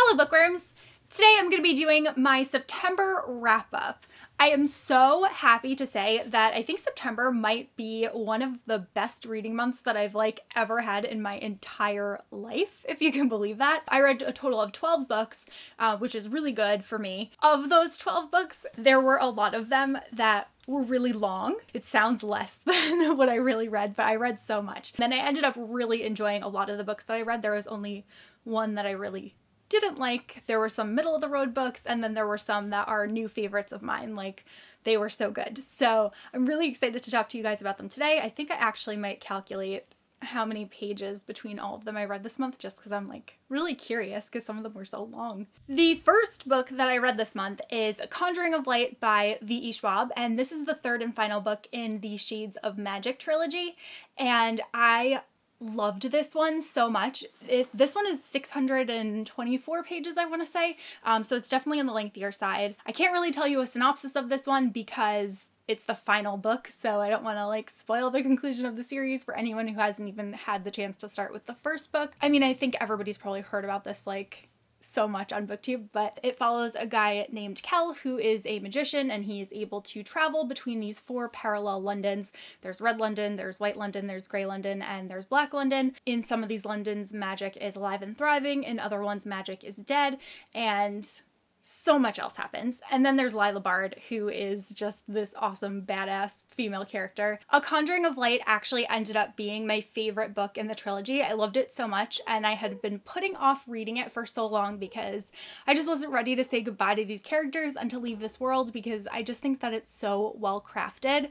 Hello bookworms! Today I'm going to be doing my September wrap-up. I am so happy to say that I think September might be one of the best reading months that I've ever had in my entire life, if you can believe that. I read a total of 12 books, which is really good for me. Of those 12 books, there were a lot of them that were really long. It sounds less than what I really read, but I read so much. Then I ended up really enjoying a lot of the books that I read. There was only one that I really didn't like. There were some middle of the road books, and then there were some that are new favorites of mine. They were so good. So I'm really excited to talk to you guys about them today. I think I actually might calculate how many pages between all of them I read this month, just because I'm really curious, because some of them were so long. The first book that I read this month is Conjuring of Light by V.E. Schwab, and this is the third and final book in the Shades of Magic trilogy, and I loved this one so much. This one is 624 pages, I want to say, so it's definitely on the lengthier side. I can't really tell you a synopsis of this one because it's the final book, so I don't want to spoil the conclusion of the series for anyone who hasn't even had the chance to start with the first book. I mean, I think everybody's probably heard about this so much on BookTube, but it follows a guy named Kel who is a magician, and he is able to travel between these four parallel Londons. There's Red London, there's White London, there's Grey London, and there's Black London. In some of these Londons, magic is alive and thriving. In other ones, magic is dead, and so much else happens. And then there's Lila Bard, who is just this awesome, badass female character. A Conjuring of Light actually ended up being my favorite book in the trilogy. I loved it so much, and I had been putting off reading it for so long because I just wasn't ready to say goodbye to these characters and to leave this world, because I just think that it's so well crafted.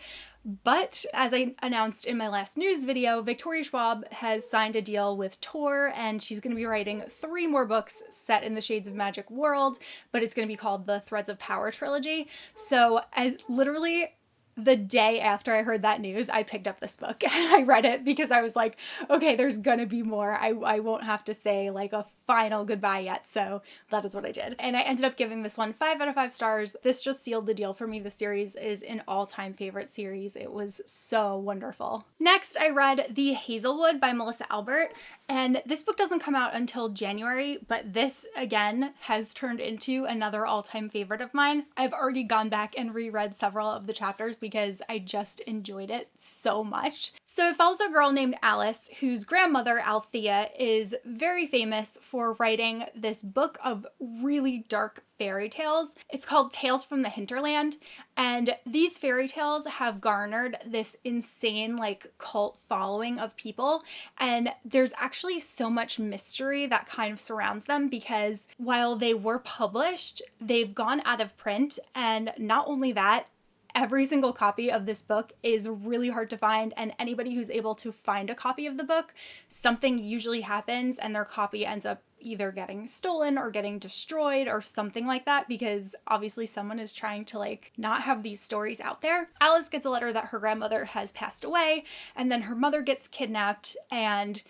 But as I announced in my last news video, Victoria Schwab has signed a deal with Tor, and she's going to be writing 3 more books set in the Shades of Magic world, but it's going to be called the Threads of Power trilogy. So literally the day after I heard that news, I picked up this book and I read it because I was like, okay, there's gonna be more. I won't have to say a final goodbye yet. So that is what I did. And I ended up giving this one 5 out of 5 stars. This just sealed the deal for me. The series is an all-time favorite series. It was so wonderful. Next, I read The Hazelwood by Melissa Albert. And this book doesn't come out until January, but this, again, has turned into another all-time favorite of mine. I've already gone back and reread several of the chapters because I just enjoyed it so much. So it follows a girl named Alice, whose grandmother, Althea, is very famous for writing this book of really dark fairy tales. It's called Tales from the Hinterland, and these fairy tales have garnered this insane cult following of people, and there's actually so much mystery that kind of surrounds them because while they were published, they've gone out of print, and not only that, every single copy of this book is really hard to find, and anybody who's able to find a copy of the book, something usually happens and their copy ends up either getting stolen or getting destroyed or something like that, because obviously someone is trying to not have these stories out there. Alice gets a letter that her grandmother has passed away, and then her mother gets kidnapped, and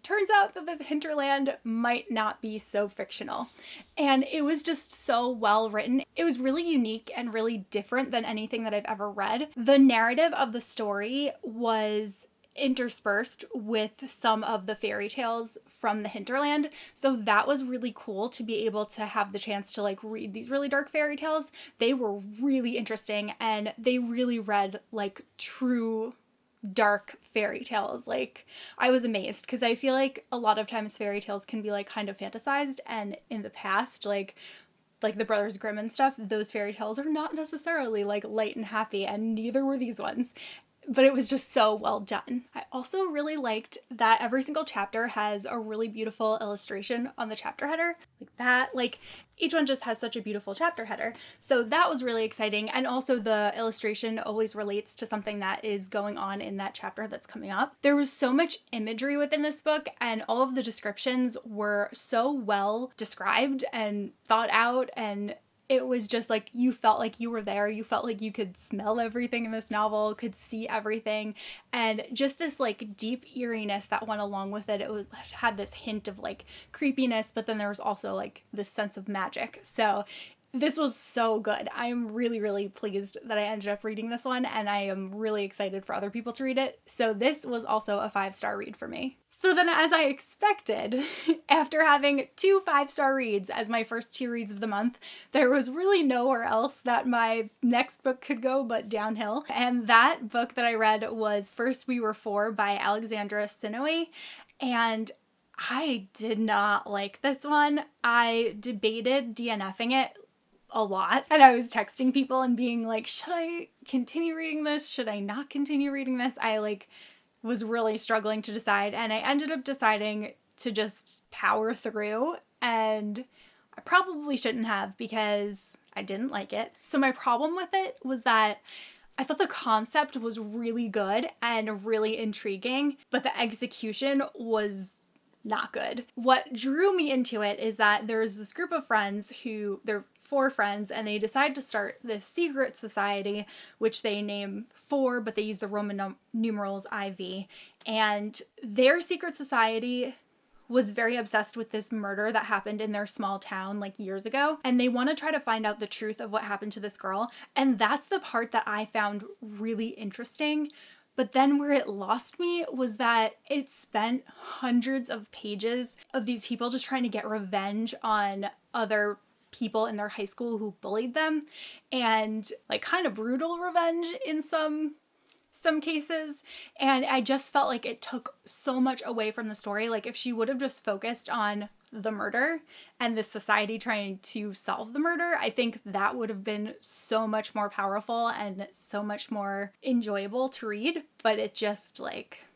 turns out that this hinterland might not be so fictional. And it was just so well written. It was really unique and really different than anything that I've ever read. The narrative of the story was interspersed with some of the fairy tales from the hinterland, so that was really cool to be able to have the chance to read these really dark fairy tales. They were really interesting, and they really read true dark fairy tales. I was amazed because I feel a lot of times fairy tales can be kind of fantasized, and in the past like the Brothers Grimm and stuff, those fairy tales are not necessarily light and happy, and neither were these ones. But it was just so well done. I also really liked that every single chapter has a really beautiful illustration on the chapter header. Each one just has such a beautiful chapter header. So that was really exciting. And also the illustration always relates to something that is going on in that chapter that's coming up. There was so much imagery within this book, and all of the descriptions were so well described and thought out, and it was just you felt like you were there. You felt like you could smell everything in this novel, could see everything, and just this deep eeriness that went along with it. It had this hint of creepiness, but then there was also this sense of magic. So this was so good. I'm really, really pleased that I ended up reading this one, and I am really excited for other people to read it. So this was also a 5-star read for me. So then, as I expected, after having 2 5-star reads as my first 2 reads of the month, there was really nowhere else that my next book could go but downhill. And that book that I read was First We Were Four by Alexandra Sinoe. And I did not like this one. I debated DNFing it a lot, and I was texting people and being like, should I continue reading this? Should I not continue reading this? I was really struggling to decide, and I ended up deciding to just power through, and I probably shouldn't have because I didn't like it. So my problem with it was that I thought the concept was really good and really intriguing, but the execution was not good. What drew me into it is that there's this group of friends they're 4 friends, and they decide to start this secret society, which they name 4, but they use the Roman numerals IV. And their secret society was very obsessed with this murder that happened in their small town years ago. And they want to try to find out the truth of what happened to this girl. And that's the part that I found really interesting. But then where it lost me was that it spent hundreds of pages of these people just trying to get revenge on other people in their high school who bullied them, and kind of brutal revenge in some cases. And I just felt like it took so much away from the story. If she would have just focused on the murder and the society trying to solve the murder, I think that would have been so much more powerful and so much more enjoyable to read, but it just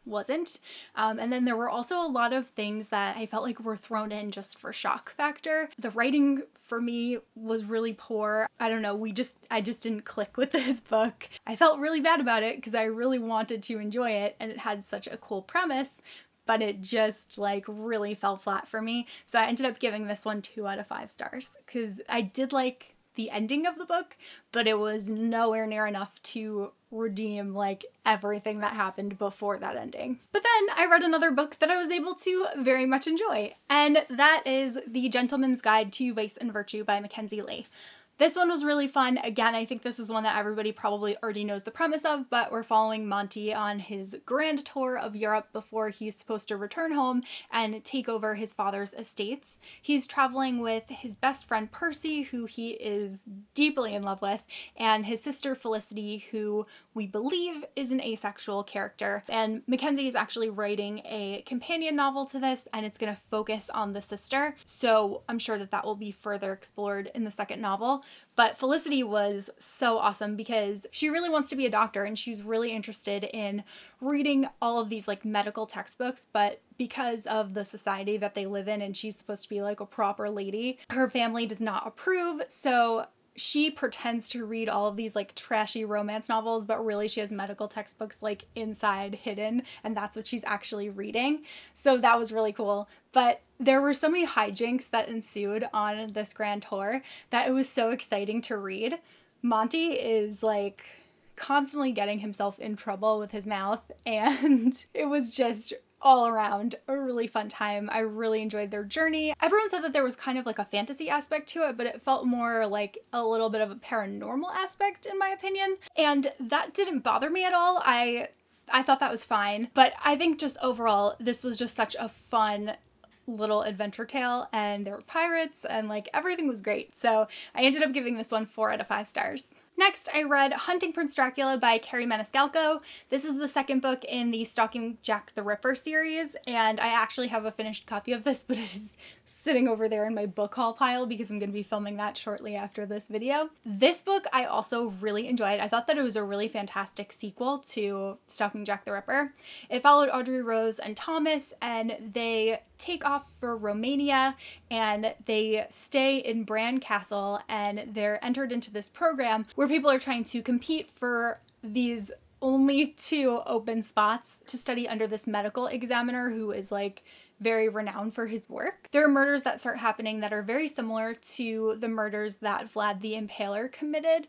wasn't. And then there were also a lot of things that I felt were thrown in just for shock factor. The writing for me was really poor. I don't know, I just didn't click with this book. I felt really bad about it because I really wanted to enjoy it, and it had such a cool premise, but it just really fell flat for me. So I ended up giving this one 2 out of 5 stars because I did like the ending of the book, but it was nowhere near enough to redeem everything that happened before that ending. But then I read another book that I was able to very much enjoy, and that is The Gentleman's Guide to Vice and Virtue by Mackenzie Lee. This one was really fun. Again, I think this is one that everybody probably already knows the premise of, but we're following Monty on his grand tour of Europe before he's supposed to return home and take over his father's estates. He's traveling with his best friend Percy, who he is deeply in love with, and his sister Felicity, who we believe is an asexual character. And Mackenzie is actually writing a companion novel to this, and it's going to focus on the sister. So I'm sure that will be further explored in the second novel. But Felicity was so awesome because she really wants to be a doctor, and she's really interested in reading all of these medical textbooks, but because of the society that they live in and she's supposed to be a proper lady, her family does not approve. So she pretends to read all of these trashy romance novels, but really she has medical textbooks inside hidden, and that's what she's actually reading. So that was really cool. But there were so many hijinks that ensued on this grand tour that it was so exciting to read. Monty is constantly getting himself in trouble with his mouth, and it was just all around a really fun time. I really enjoyed their journey. Everyone said that there was kind of a fantasy aspect to it, but it felt more like a little bit of a paranormal aspect in my opinion. And that didn't bother me at all. I thought that was fine. But I think just overall, this was just such a fun little adventure tale, and there were pirates and everything was great. So I ended up giving this one 4 out of 5 stars. Next, I read Hunting Prince Dracula by Carrie Maniscalco. This is the second book in the Stalking Jack the Ripper series, and I actually have a finished copy of this, but it is sitting over there in my book haul pile because I'm going to be filming that shortly after this video. This book I also really enjoyed. I thought that it was a really fantastic sequel to Stalking Jack the Ripper. It followed Audrey, Rose, and Thomas, and they take off for Romania, and they stay in Bran Castle, and they're entered into this program where people are trying to compete for these only 2 open spots to study under this medical examiner who is very renowned for his work. There are murders that start happening that are very similar to the murders that Vlad the Impaler committed,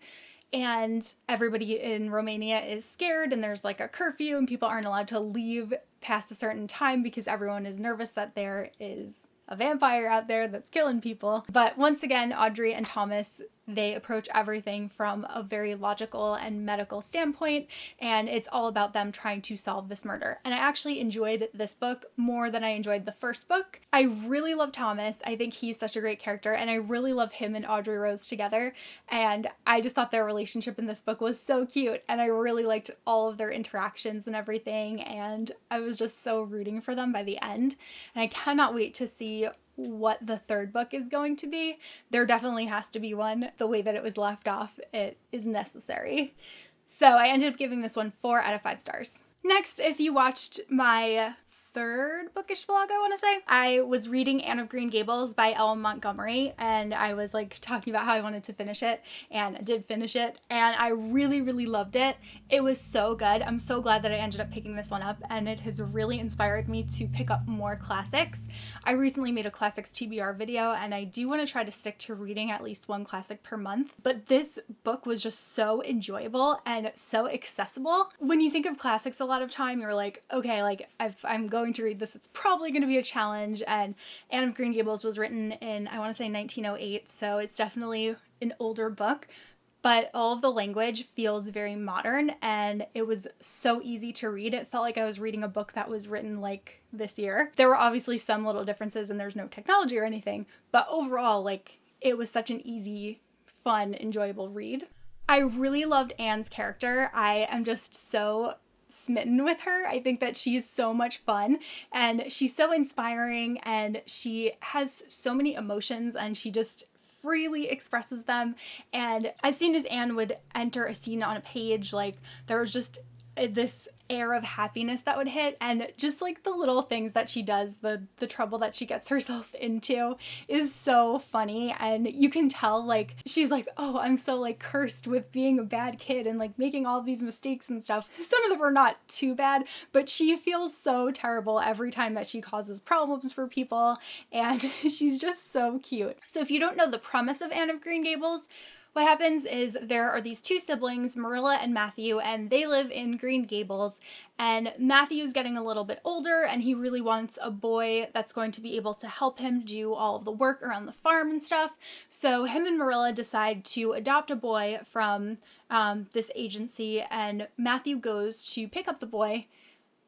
and everybody in Romania is scared, and there's a curfew, and people aren't allowed to leave past a certain time because everyone is nervous that there is a vampire out there that's killing people. But once again, Audrey and Thomas They approach everything from a very logical and medical standpoint, and it's all about them trying to solve this murder. And I actually enjoyed this book more than I enjoyed the first book. I really love Thomas. I think he's such a great character, and I really love him and Audrey Rose together. And I just thought their relationship in this book was so cute, and I really liked all of their interactions and everything, and I was just so rooting for them by the end. And I cannot wait to see what the third book is going to be. There definitely has to be one. The way that it was left off, it is necessary. So I ended up giving this one 4 out of 5 stars. Next, if you watched my third bookish vlog, I want to say, I was reading Anne of Green Gables by L. Montgomery, and I was like talking about how I wanted to finish it, and I did finish it, and I really, really loved it. It was so good. I'm so glad that I ended up picking this one up, and it has really inspired me to pick up more classics. I recently made a classics TBR video, and I do want to try to stick to reading at least one classic per month, but this book was just so enjoyable and so accessible. When you think of classics a lot of time, you're like, okay, like if I'm going to read this, it's probably going to be a challenge. And Anne of Green Gables was written in, I want to say 1908, so it's definitely an older book, but all of the language feels very modern, and it was so easy to read. It felt like I was reading a book that was written like this year. There were obviously some little differences, and there's no technology or anything, but overall, like, it was such an easy, fun, enjoyable read. I really loved Anne's character. I am just so smitten with her. I think that she's so much fun, and she's so inspiring, and she has so many emotions, and she just freely expresses them. And as soon as Anne would enter a scene on a page, like, there was just this air of happiness that would hit, and just like the little things that she does, the trouble that she gets herself into is so funny. And you can tell, like, she's like, oh, I'm so like cursed with being a bad kid and like making all these mistakes and stuff. Some of them are not too bad, but she feels so terrible every time that she causes problems for people, and she's just so cute. So if you don't know the premise of Anne of Green Gables, what happens is there are these two siblings, Marilla and Matthew, and they live in Green Gables, and Matthew's getting a little bit older, and he really wants a boy that's going to be able to help him do all of the work around the farm and stuff. So him and Marilla decide to adopt a boy from this agency, and Matthew goes to pick up the boy,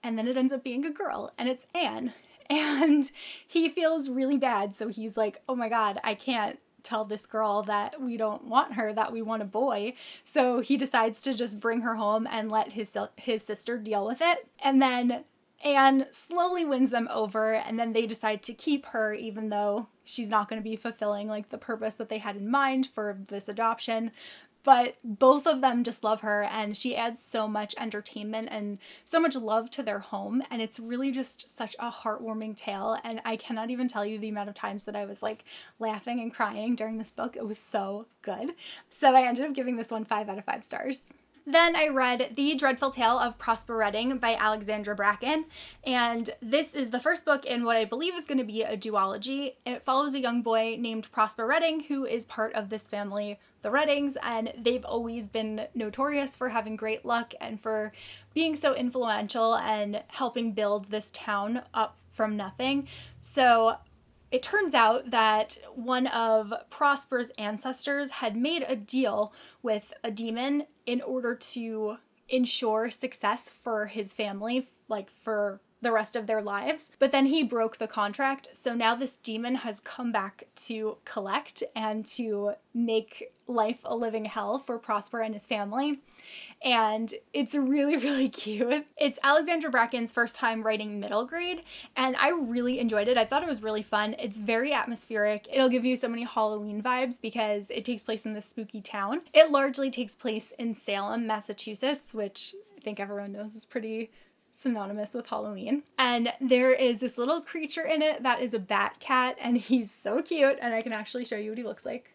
and then it ends up being a girl, and it's Anne. And he feels really bad, so he's like, oh my god, I can't tell this girl that we don't want her, that we want a boy. So he decides to just bring her home and let his sister deal with it. And then Anne slowly wins them over, and then they decide to keep her, even though she's not going to be fulfilling like the purpose that they had in mind for this adoption. But both of them just love her, and she adds so much entertainment and so much love to their home, and it's really just such a heartwarming tale, and I cannot even tell you the amount of times that I was like laughing and crying during this book. It was so good. So I ended up giving this one 5 out of 5 stars. Then I read The Dreadful Tale of Prospero by Alexandra Bracken, and this is the first book in what I believe is going to be a duology. It follows a young boy named Prospero Redding, who is part of this family, the Reddings, and they've always been notorious for having great luck and for being so influential and helping build this town up from nothing. So it turns out that one of Prosper's ancestors had made a deal with a demon in order to ensure success for his family, like for the rest of their lives. But then he broke the contract, so now this demon has come back to collect and to make life a living hell for Prosper and his family. And it's really, really cute. It's Alexandra Bracken's first time writing middle grade, and I really enjoyed it. I thought it was really fun. It's very atmospheric. It'll give you so many Halloween vibes because it takes place in this spooky town. It largely takes place in Salem, Massachusetts, which I think everyone knows is pretty synonymous with Halloween. And there is this little creature in it that is a bat cat, and he's so cute, and I can actually show you what he looks like,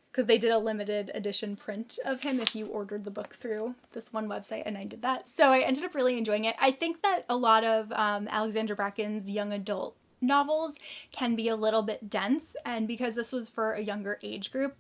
because they did a limited edition print of him if you ordered the book through this one website, and I did that. So I ended up really enjoying it. I think that a lot of Alexandra Bracken's young adult novels can be a little bit dense, and because this was for a younger age group,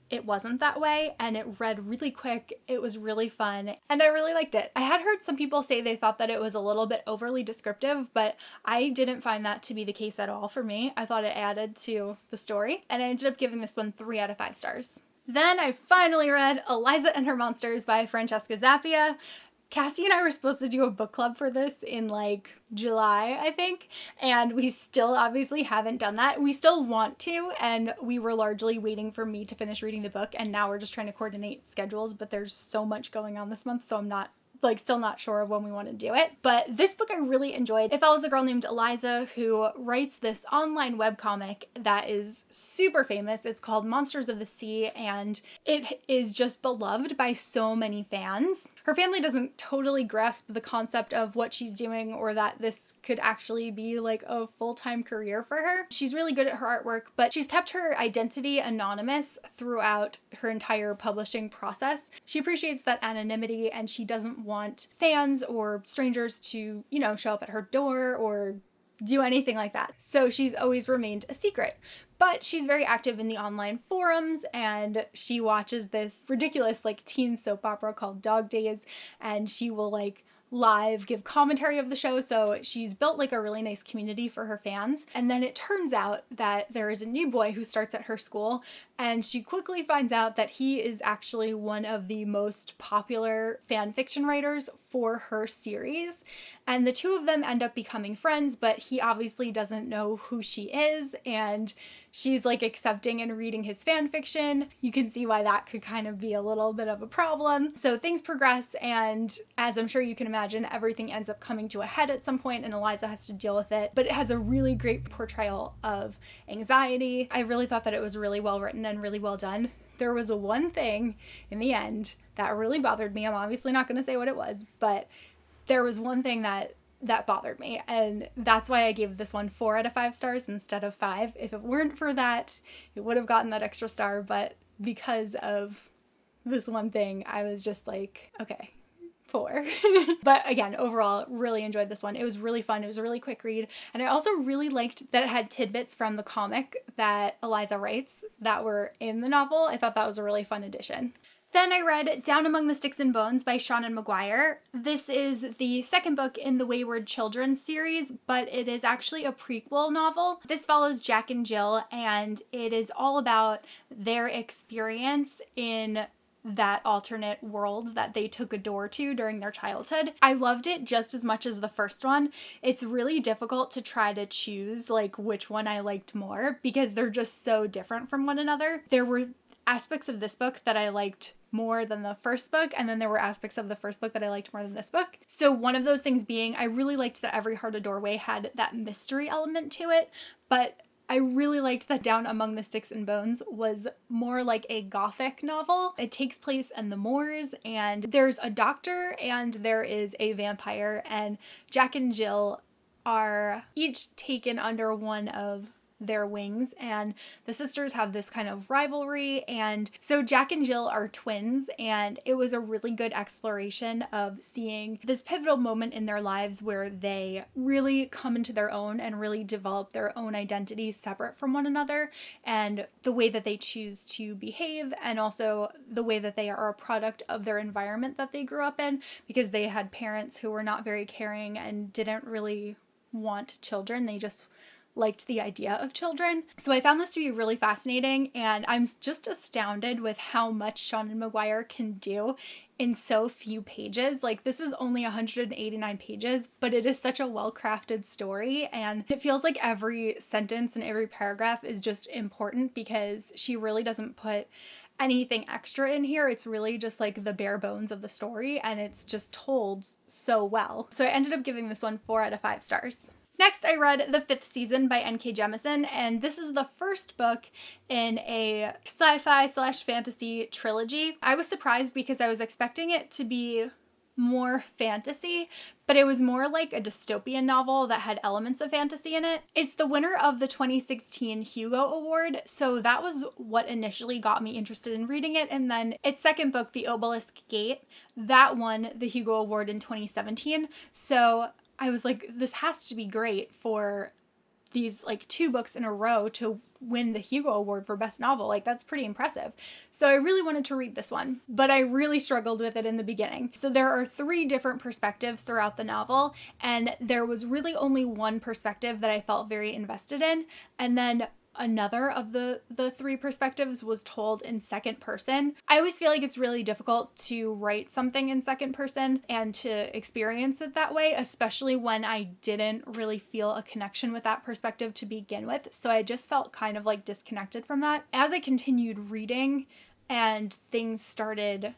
it wasn't that way, and it read really quick. It was really fun, and I really liked it. I had heard some people say they thought that it was a little bit overly descriptive, but I didn't find that to be the case at all for me. I thought it added to the story, and I ended up giving this one 3 out of 5 stars. Then I finally read Eliza and Her Monsters by Francesca Zappia. Cassie and I were supposed to do a book club for this in like July, I think, and we still obviously haven't done that. We still want to, and we were largely waiting for me to finish reading the book, and now we're just trying to coordinate schedules, but there's so much going on this month, so I'm not still not sure of when we want to do it. But this book I really enjoyed. It follows a girl named Eliza who writes this online webcomic that is super famous. It's called Monsters of the Sea, and it is just beloved by so many fans. Her family doesn't totally grasp the concept of what she's doing or that this could actually be like a full-time career for her. She's really good at her artwork, but she's kept her identity anonymous throughout her entire publishing process. She appreciates that anonymity, and she doesn't want fans or strangers to, show up at her door or do anything like that. So she's always remained a secret. But she's very active in the online forums, and she watches this ridiculous teen soap opera called Dog Days, and she will live give commentary of the show. So she's built a really nice community for her fans. And then it turns out that there is a new boy who starts at her school, and she quickly finds out that he is actually one of the most popular fan fiction writers for her series. And the two of them end up becoming friends, but he obviously doesn't know who she is, and she's accepting and reading his fan fiction. You can see why that could kind of be a little bit of a problem. So things progress, and as I'm sure you can imagine, everything ends up coming to a head at some point, and Eliza has to deal with it. But it has a really great portrayal of anxiety. I really thought that it was really well written and really well done. There was one thing in the end that really bothered me. I'm obviously not going to say what it was, but there was one thing that bothered me, and that's why I gave this one 4 out of 5 stars instead of 5. If it weren't for that, it would have gotten that extra star, but because of this one thing, I was just okay, 4. But again, overall, really enjoyed this one. It was really fun. It was a really quick read, and I also really liked that it had tidbits from the comic that Eliza writes that were in the novel. I thought that was a really fun addition. Then I read Down Among the Sticks and Bones by Seanan McGuire. This is the second book in the Wayward Children series, but it is actually a prequel novel. This follows Jack and Jill, and it is all about their experience in that alternate world that they took a door to during their childhood. I loved it just as much as the first one. It's really difficult to try to choose which one I liked more because they're just so different from one another. There were aspects of this book that I liked more than the first book, and then there were aspects of the first book that I liked more than this book. So one of those things being, I really liked that Every Heart a Doorway had that mystery element to it, but I really liked that Down Among the Sticks and Bones was more like a gothic novel. It takes place in the moors, and there's a doctor and there is a vampire, and Jack and Jill are each taken under one of their wings, and the sisters have this kind of rivalry. And so Jack and Jill are twins, and it was a really good exploration of seeing this pivotal moment in their lives where they really come into their own and really develop their own identities separate from one another, and the way that they choose to behave, and also the way that they are a product of their environment that they grew up in, because they had parents who were not very caring and didn't really want children. They just liked the idea of children. So I found this to be really fascinating, and I'm just astounded with how much Seanan McGuire can do in so few pages. This is only 189 pages, but it is such a well-crafted story, and it feels like every sentence and every paragraph is just important because she really doesn't put anything extra in here. It's really just the bare bones of the story, and it's just told so well. So I ended up giving this one 4 out of 5 stars. Next, I read The Fifth Season by N.K. Jemisin, and this is the first book in a sci-fi/fantasy trilogy. I was surprised because I was expecting it to be more fantasy, but it was more like a dystopian novel that had elements of fantasy in it. It's the winner of the 2016 Hugo Award, so that was what initially got me interested in reading it. And then its second book, The Obelisk Gate, that won the Hugo Award in 2017. So I was this has to be great for these 2 books in a row to win the Hugo Award for Best Novel. That's pretty impressive. So I really wanted to read this one, but I really struggled with it in the beginning. So there are 3 different perspectives throughout the novel, and there was really only one perspective that I felt very invested in, and then another of the three perspectives was told in second person. I always feel like it's really difficult to write something in second person and to experience it that way, especially when I didn't really feel a connection with that perspective to begin with. So I just felt kind of like disconnected from that. As I continued reading and things started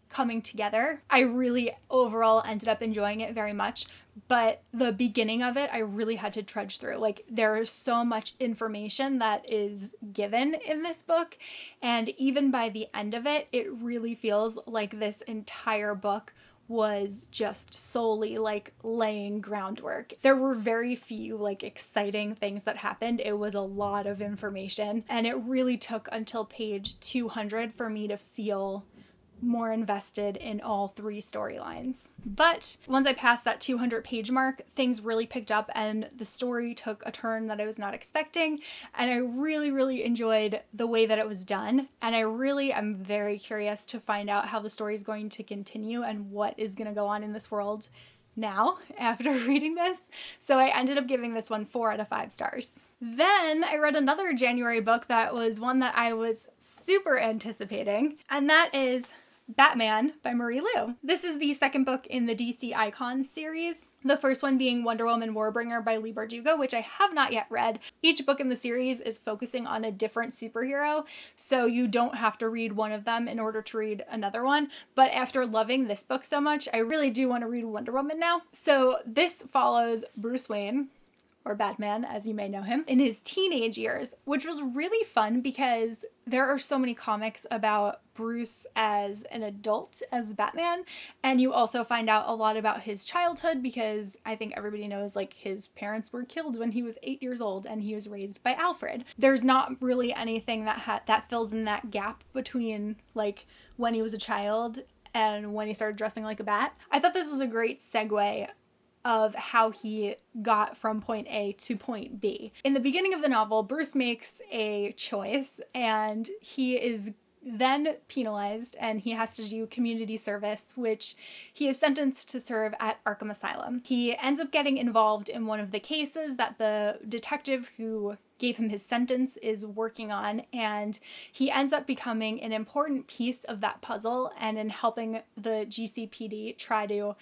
coming together, I really overall ended up enjoying it very much. But the beginning of it, I really had to trudge through. Like, there is so much information that is given in this book. And even by the end of it, it really feels like this entire book was just solely like laying groundwork. There were very few like exciting things that happened. It was a lot of information, and it really took until page 200 for me to feel more invested in all three storylines. But once I passed that 200 page mark, things really picked up and the story took a turn that I was not expecting, and I really enjoyed the way that it was done, and I really am very curious to find out how the story is going to continue and what is going to go on in this world now after reading this. So I ended up giving this one 4 out of 5 stars. Then I read another January book that was one that I was super anticipating, and that is Batman by Marie Lu. This is the second book in the DC Icons series, the first one being Wonder Woman Warbringer by Leigh Bardugo, which I have not yet read. Each book in the series is focusing on a different superhero, so you don't have to read one of them in order to read another one. But after loving this book so much, I really do want to read Wonder Woman now. So this follows Bruce Wayne, or Batman as you may know him, in his teenage years, which was really fun because there are so many comics about Bruce as an adult, as Batman, and you also find out a lot about his childhood because I think everybody knows like his parents were killed when he was 8 years old and he was raised by Alfred. There's not really anything that fills in that gap between like when he was a child and when he started dressing like a bat. I thought this was a great segue of how he got from point A to point B. In the beginning of the novel, Bruce makes a choice and he is then penalized and he has to do community service, which he is sentenced to serve at Arkham Asylum. He ends up getting involved in one of the cases that the detective who gave him his sentence is working on, and he ends up becoming an important piece of that puzzle and in helping the GCPD try to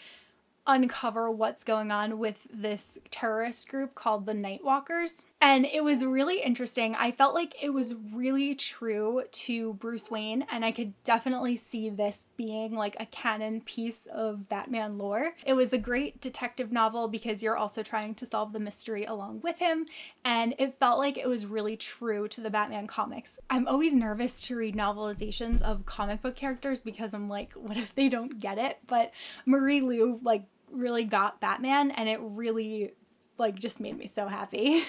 uncover what's going on with this terrorist group called the Nightwalkers. And it was really interesting. I felt like it was really true to Bruce Wayne, and I could definitely see this being like a canon piece of Batman lore. It was a great detective novel because you're also trying to solve the mystery along with him, and it felt like it was really true to the Batman comics. I'm always nervous to read novelizations of comic book characters because I'm like, what if they don't get it? But Marie Lu like really got Batman, and it really like just made me so happy.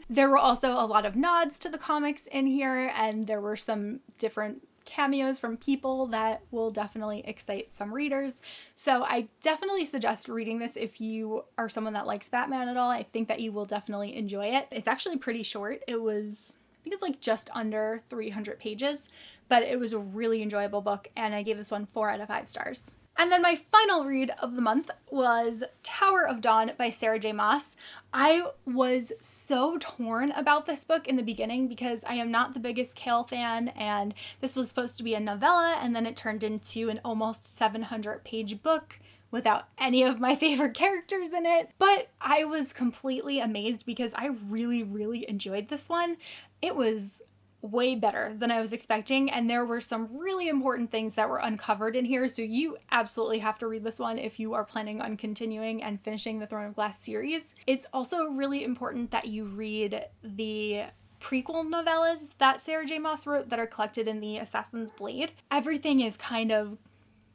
There were also a lot of nods to the comics in here, and there were some different cameos from people that will definitely excite some readers. So I definitely suggest reading this if you are someone that likes Batman at all. I think that you will definitely enjoy it. It's actually pretty short. I think it's like just under 300 pages, but it was a really enjoyable book, and I gave this one 4 out of 5 stars. And then my final read of the month was Tower of Dawn by Sarah J. Maas. I was so torn about this book in the beginning because I am not the biggest Kale fan, and this was supposed to be a novella, and then it turned into an almost 700-page book without any of my favorite characters in it. But I was completely amazed because I really enjoyed this one. It was way better than I was expecting, and there were some really important things that were uncovered in here, so you absolutely have to read this one if you are planning on continuing and finishing the Throne of Glass series. It's also really important that you read the prequel novellas that Sarah J. Maas wrote that are collected in the Assassin's Blade. Everything is kind of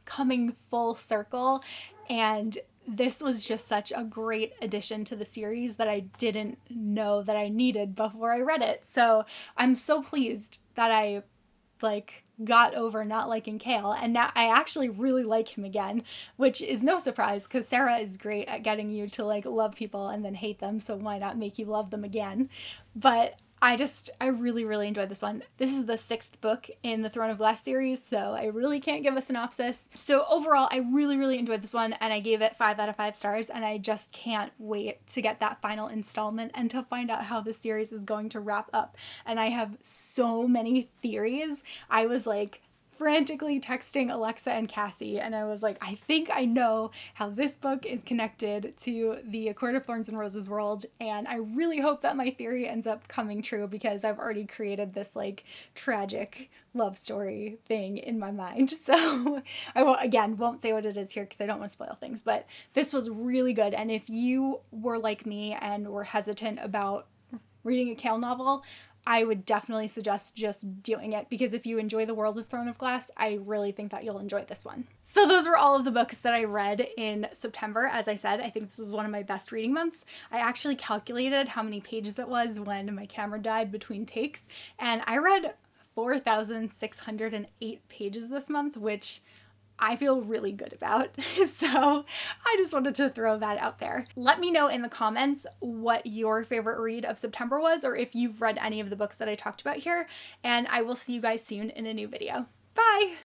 coming full circle, and this was just such a great addition to the series that I didn't know that I needed before I read it. So I'm so pleased that I got over not liking Kale, and now I actually really like him again, which is no surprise because Sarah is great at getting you to love people and then hate them, so why not make you love them again? But I really, really enjoyed this one. This is the 6th book in the Throne of Glass series, so I really can't give a synopsis. So overall, I really, really enjoyed this one, and I gave it 5 out of 5 stars, and I just can't wait to get that final installment and to find out how this series is going to wrap up. And I have so many theories. I was like frantically texting Alexa and Cassie, and I was like, I think I know how this book is connected to the A Court of Thorns and Roses world, and I really hope that my theory ends up coming true because I've already created this like tragic love story thing in my mind. So I won't say what it is here because I don't want to spoil things, but this was really good. And if you were like me and were hesitant about reading a Kale novel, I would definitely suggest just doing it, because if you enjoy the world of Throne of Glass, I really think that you'll enjoy this one. So those were all of the books that I read in September. As I said, I think this is one of my best reading months. I actually calculated how many pages it was when my camera died between takes, and I read 4,608 pages this month, which I feel really good about. So I just wanted to throw that out there. Let me know in the comments what your favorite read of September was, or if you've read any of the books that I talked about here, and I will see you guys soon in a new video. Bye!